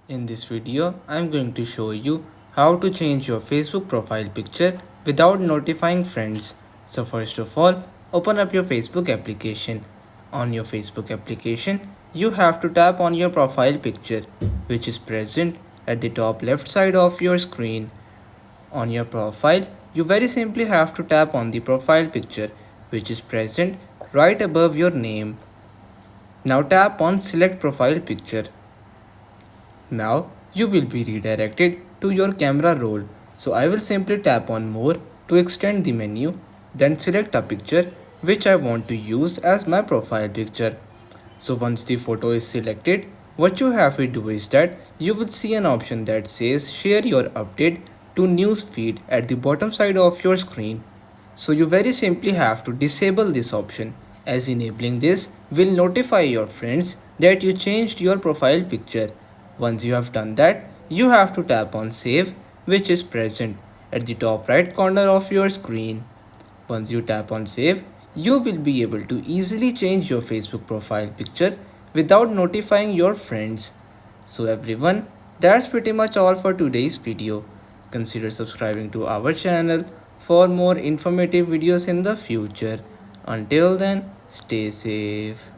In this video, I am going to show you how to change your Facebook profile picture without notifying friends. So first of all, open up your Facebook application. On your Facebook application, you have to tap on your profile picture, which is present at the top left side of your screen. On your profile, you very simply have to tap on the profile picture, which is present right above your name. Now tap on select profile picture. Now you will be redirected to your camera roll. So I will simply tap on more to extend the menu, then select a picture which I want to use as my profile picture. So once the photo is selected, what you have to do is that you will see an option that says share your update to news feed at the bottom side of your screen. So you very simply have to disable this option, as enabling this will notify your friends that you changed your profile picture. Once you have done that, you have to tap on save, which is present at the top right corner of your screen. Once you tap on save, you will be able to easily change your Facebook profile picture without notifying your friends. So everyone, that's pretty much all for today's video. Consider subscribing to our channel for more informative videos in the future. Until then, stay safe.